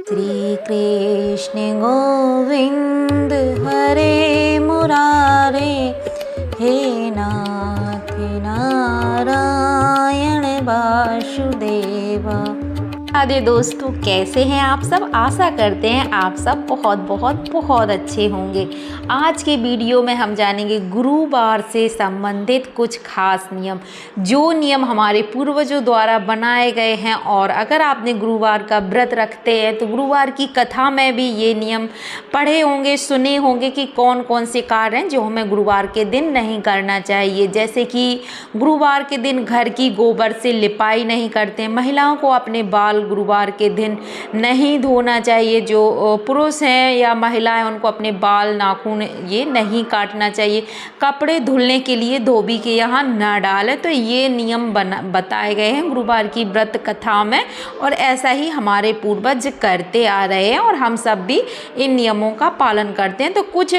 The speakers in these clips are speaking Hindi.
श्री कृष्ण गोविंद हरे मुरारे, हे नाथ नारायण वासुदेवा। राधे दोस्तों, कैसे हैं आप सब। आशा करते हैं आप सब बहुत अच्छे होंगे। आज के वीडियो में हम जानेंगे गुरुवार से संबंधित कुछ खास नियम, जो नियम हमारे पूर्वजों द्वारा बनाए गए हैं। और अगर आपने गुरुवार का व्रत रखते हैं तो गुरुवार की कथा में भी ये नियम पढ़े होंगे, सुने होंगे कि कौन कौन से कार्य हैं जो हमें गुरुवार के दिन नहीं करना चाहिए। जैसे कि गुरुवार के दिन घर की गोबर से लिपाई नहीं करते, महिलाओं को अपने बाल गुरुवार के दिन नहीं धोना चाहिए, जो पुरुष हैं या महिलाएं उनको अपने बाल नाखून ये नहीं काटना चाहिए, कपड़े धुलने के लिए धोबी के यहाँ न डालें। तो ये नियम बताए गए हैं गुरुवार की व्रत कथा में, और ऐसा ही हमारे पूर्वज करते आ रहे हैं और हम सब भी इन नियमों का पालन करते हैं। तो कुछ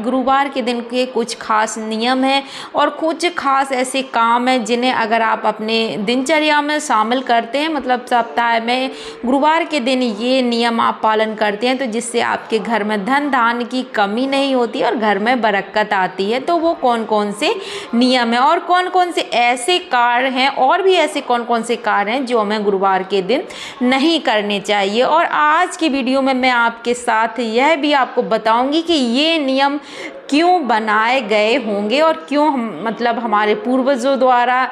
गुरुवार के दिन के कुछ खास नियम हैं और कुछ खास ऐसे काम हैं जिन्हें अगर आप अपने दिनचर्या में शामिल करते हैं, मतलब सप्ताह में गुरुवार के दिन ये नियम आप पालन करते हैं, तो जिससे आपके घर में धन धान्य की कमी नहीं होती और घर में बरकत आती है। तो वो कौन कौन से नियम हैं और कौन कौन से ऐसे कार्य हैं, और भी ऐसे कौन कौन से कार्य हैं जो हमें गुरुवार के दिन नहीं करने चाहिए। और आज की वीडियो में मैं आपके साथ यह भी आपको बताऊंगी कि ये नियम क्यों बनाए गए होंगे और क्यों मतलब हमारे पूर्वजों द्वारा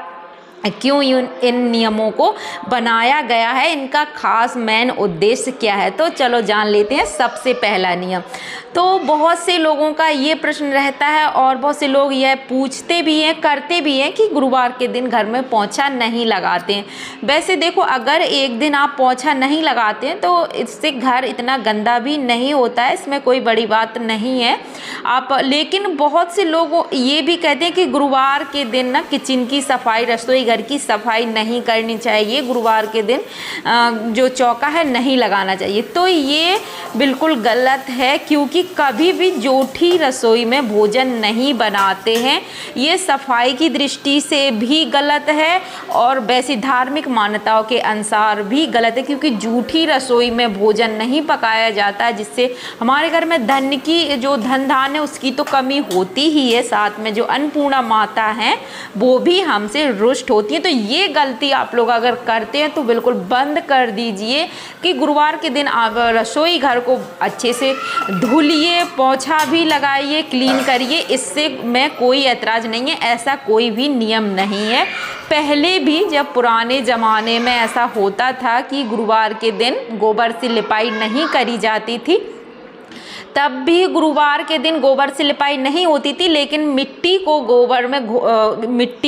क्यों इन नियमों को बनाया गया है, इनका खास मेन उद्देश्य क्या है। तो चलो जान लेते हैं। सबसे पहला नियम, तो बहुत से लोगों का ये प्रश्न रहता है और बहुत से लोग यह पूछते भी हैं, करते भी हैं कि गुरुवार के दिन घर में पोंछा नहीं लगाते हैं। वैसे देखो, अगर एक दिन आप पोंछा नहीं लगाते हैं तो इससे घर इतना गंदा भी नहीं होता है, इसमें कोई बड़ी बात नहीं है आप। लेकिन बहुत से लोग ये भी कहते हैं कि गुरुवार के दिन ना किचन की सफाई, रसोई घर की सफाई नहीं करनी चाहिए, गुरुवार के दिन जो चौका है नहीं लगाना चाहिए। तो ये बिल्कुल गलत है, क्योंकि कभी भी जूठी रसोई में भोजन नहीं बनाते हैं। ये सफाई की दृष्टि से भी गलत है और वैसी धार्मिक मान्यताओं के अनुसार भी गलत है, क्योंकि जूठी रसोई में भोजन नहीं पकाया जाता है, जिससे हमारे घर में धन की जो धन धान्य है उसकी तो कमी होती ही है, साथ में जो अन्नपूर्णा माता हैं वो भी हमसे रुष्ट होती है। तो ये गलती आप लोग अगर करते हैं तो बिल्कुल बंद कर दीजिए कि गुरुवार के दिन आप रसोई घर को अच्छे से धुलिए, पोंछा भी लगाइए, क्लीन करिए, इससे में कोई ऐतराज़ नहीं है। ऐसा कोई भी नियम नहीं है। पहले भी जब पुराने ज़माने में ऐसा होता था कि गुरुवार के दिन गोबर से लिपाई नहीं करी जाती थी, तब भी गुरुवार के दिन गोबर से लिपाई नहीं होती थी, लेकिन मिट्टी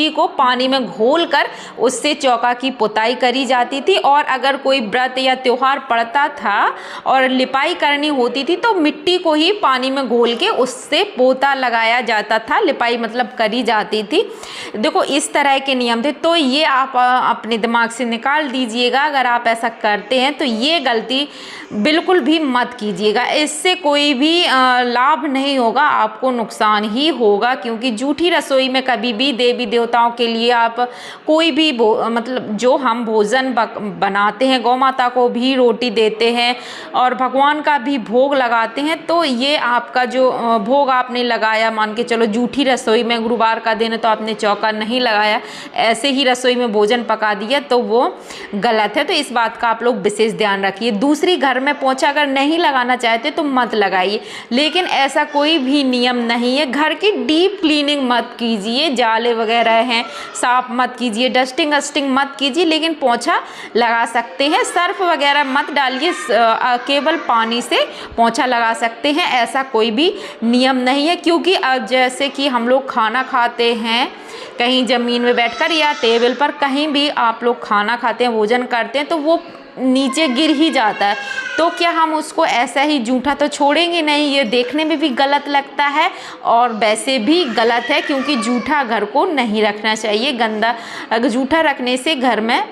को पानी में घोलकर उससे चौका की पुताई करी जाती थी। और अगर कोई व्रत या त्योहार पड़ता था और लिपाई करनी होती थी तो मिट्टी को ही पानी में घोल के उससे पोता लगाया जाता था, लिपाई मतलब करी जाती थी। देखो, इस तरह के नियम थे। तो ये आप अपने दिमाग से निकाल दीजिएगा। अगर आप ऐसा करते हैं तो ये गलती बिल्कुल भी मत कीजिएगा, इससे कोई भी लाभ नहीं होगा, आपको नुकसान ही होगा। क्योंकि जूठी रसोई में कभी भी देवी देवताओं के लिए आप कोई भी मतलब जो हम भोजन बनाते हैं, गौ माता को भी रोटी देते हैं और भगवान का भी भोग लगाते हैं, तो ये आपका जो भोग आपने लगाया, मान के चलो जूठी रसोई में गुरुवार का दिन है तो आपने चौका नहीं लगाया, ऐसे ही रसोई में भोजन पका दिया, तो वो गलत है। तो इस बात का आप लोग विशेष ध्यान रखिए। दूसरी, घर में पोंछा अगर नहीं लगाना चाहते तो मत लगाइए, लेकिन ऐसा कोई भी नियम नहीं है। घर की डीप क्लीनिंग मत कीजिए, जाले वगैरह हैं साफ मत कीजिए, डस्टिंग मत कीजिए, लेकिन पोंछा लगा सकते हैं। सर्फ वगैरह मत डालिए, केवल पानी से पोंछा लगा सकते हैं, ऐसा कोई भी नियम नहीं है। क्योंकि जैसे कि हम लोग खाना खाते हैं कहीं ज़मीन में बैठकर या टेबल पर, कहीं भी आप लोग खाना खाते हैं, भोजन करते हैं, तो वो नीचे गिर ही जाता है। तो क्या हम उसको ऐसा ही जूठा तो छोड़ेंगे नहीं, ये देखने में भी गलत लगता है और वैसे भी गलत है, क्योंकि जूठा घर को नहीं रखना चाहिए। गंदा अगर जूठा रखने से घर में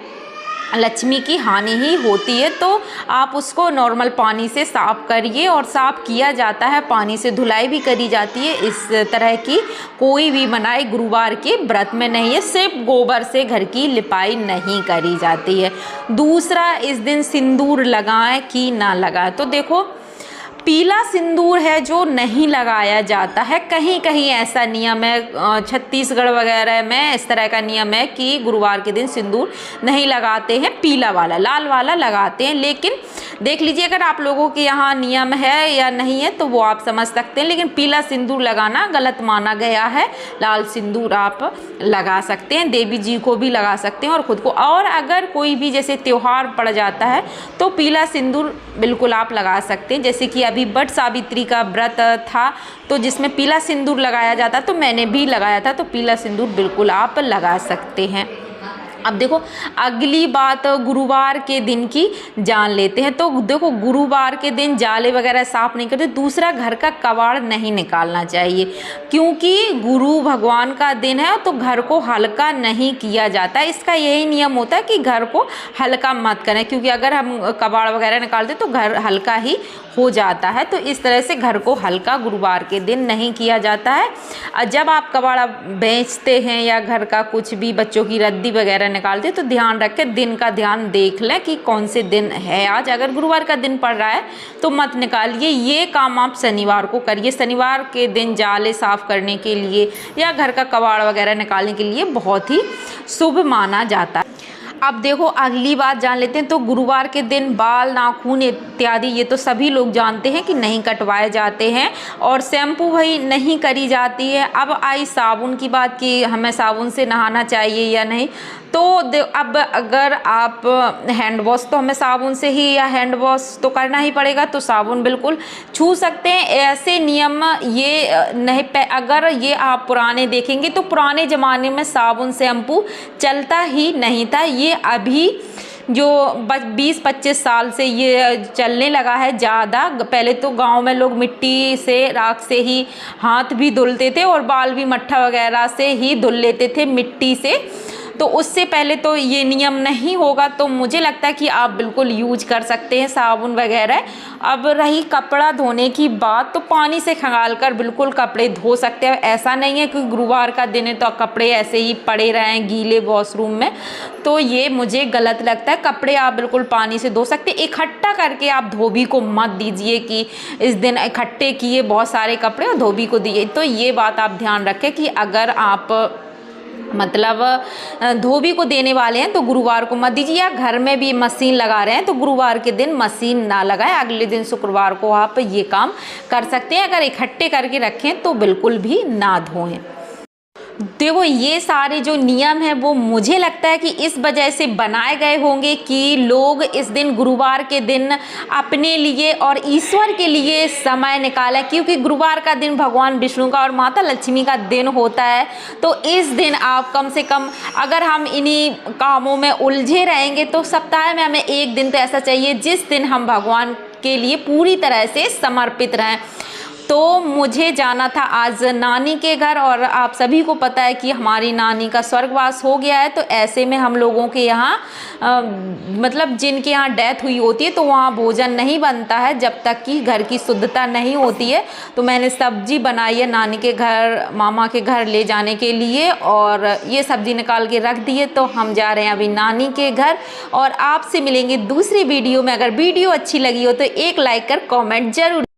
लक्ष्मी की हानि ही होती है। तो आप उसको नॉर्मल पानी से साफ़ करिए, और साफ़ किया जाता है, पानी से धुलाई भी करी जाती है। इस तरह की कोई भी मनाही गुरुवार के व्रत में नहीं है। सिर्फ गोबर से घर की लिपाई नहीं करी जाती है। दूसरा, इस दिन सिंदूर लगाएं कि ना लगाएं। तो देखो, पीला सिंदूर है जो नहीं लगाया जाता है। कहीं कहीं ऐसा नियम है, छत्तीसगढ़ वगैरह में इस तरह का नियम है कि गुरुवार के दिन सिंदूर नहीं लगाते हैं, पीला वाला, लाल वाला लगाते हैं। लेकिन देख लीजिए, अगर आप लोगों के यहाँ नियम है या नहीं है तो वो आप समझ सकते हैं। लेकिन पीला सिंदूर लगाना गलत माना गया है। लाल सिंदूर आप लगा सकते हैं, देवी जी को भी लगा सकते हैं और ख़ुद को। और अगर कोई भी जैसे त्यौहार पड़ जाता है तो पीला सिंदूर बिल्कुल आप लगा सकते हैं। जैसे कि अभी वट सावित्री का व्रत था तो जिसमें पीला सिंदूर लगाया जाता, तो मैंने भी लगाया था। तो पीला सिंदूर बिल्कुल आप लगा सकते हैं। अब देखो, अगली बात गुरुवार के दिन की जान लेते हैं। तो देखो, गुरुवार के दिन जाले वगैरह साफ़ नहीं करते। दूसरा, घर का कबाड़ नहीं निकालना चाहिए, क्योंकि गुरु भगवान का दिन है तो घर को हल्का नहीं किया जाता। इसका यही नियम होता है कि घर को हल्का मत करें, क्योंकि अगर हम कबाड़ वगैरह निकालते तो घर हल्का ही हो जाता है। तो इस तरह से घर को हल्का गुरुवार के दिन नहीं किया जाता है। जब आप कबाड़ा बेचते हैं या घर का कुछ भी, बच्चों की रद्दी वगैरह निकालते, तो ध्यान रखें, दिन का ध्यान देख लें कि कौन से दिन है आज। अगर गुरुवार का दिन पड़ रहा है तो मत निकालिए। ये काम आप शनिवार को करिए। शनिवार के दिन जाले साफ़ करने के लिए या घर का कबाड़ वगैरह निकालने के लिए बहुत ही शुभ माना जाता है। अब देखो, अगली बात जान लेते हैं। तो गुरुवार के दिन बाल, नाखून इत्यादि ये तो सभी लोग जानते हैं कि नहीं कटवाए जाते हैं, और शैम्पू भाई नहीं करी जाती है। अब आई साबुन की बात कि हमें साबुन से नहाना चाहिए या नहीं। तो अब अगर आप हैंड वॉश, तो हमें साबुन से ही या हैंड वॉश तो करना ही पड़ेगा, तो साबुन बिल्कुल छू सकते हैं। ऐसे नियम ये नहीं, अगर ये आप पुराने देखेंगे तो पुराने ज़माने में साबुन शैम्पू चलता ही नहीं था। ये अभी जो 20-25 साल से ये चलने लगा है ज़्यादा। पहले तो गांव में लोग मिट्टी से, राख से ही हाथ भी धुलते थे और बाल भी मट्ठा वगैरह से ही धुल लेते थे, मिट्टी से। तो उससे पहले तो ये नियम नहीं होगा, तो मुझे लगता है कि आप बिल्कुल यूज कर सकते हैं साबुन वगैरह। अब रही कपड़ा धोने की बात, तो पानी से खंगालकर बिल्कुल कपड़े धो सकते हैं। ऐसा नहीं है कि गुरुवार का दिन है तो कपड़े ऐसे ही पड़े रहें गीले वॉशरूम में, तो ये मुझे गलत लगता है। कपड़े आप बिल्कुल पानी से धो सकते हैं। इकट्ठा करके आप धोबी को मत दीजिए कि इस दिन इकट्ठे किए बहुत सारे कपड़े और धोबी को दिए। तो ये बात आप ध्यान रखें कि अगर आप मतलब धोबी को देने वाले हैं तो गुरुवार को मत दीजिए। या घर में भी मशीन लगा रहे हैं तो गुरुवार के दिन मशीन ना लगाएं। अगले दिन शुक्रवार को आप ये काम कर सकते हैं। अगर इकट्ठे करके रखें तो बिल्कुल भी ना धोएं। देखो, ये सारे जो नियम हैं वो मुझे लगता है कि इस वजह से बनाए गए होंगे कि लोग इस दिन, गुरुवार के दिन, अपने लिए और ईश्वर के लिए समय निकालें। क्योंकि गुरुवार का दिन भगवान विष्णु का और माता लक्ष्मी का दिन होता है। तो इस दिन आप कम से कम, अगर हम इन्हीं कामों में उलझे रहेंगे तो सप्ताह में हमें एक दिन तो ऐसा चाहिए जिस दिन हम भगवान के लिए पूरी तरह से समर्पित रहें। तो मुझे जाना था आज नानी के घर, और आप सभी को पता है कि हमारी नानी का स्वर्गवास हो गया है। तो ऐसे में हम लोगों के यहाँ मतलब जिनके यहाँ डेथ हुई होती है तो वहाँ भोजन नहीं बनता है जब तक कि घर की शुद्धता नहीं होती है। तो मैंने सब्जी बनाई है नानी के घर, मामा के घर ले जाने के लिए, और ये सब्जी निकाल के रख दी है। तो हम जा रहे हैं अभी नानी के घर, और आपसे मिलेंगे दूसरी वीडियो में। अगर वीडियो अच्छी लगी हो तो एक लाइक कर कॉमेंट जरूर।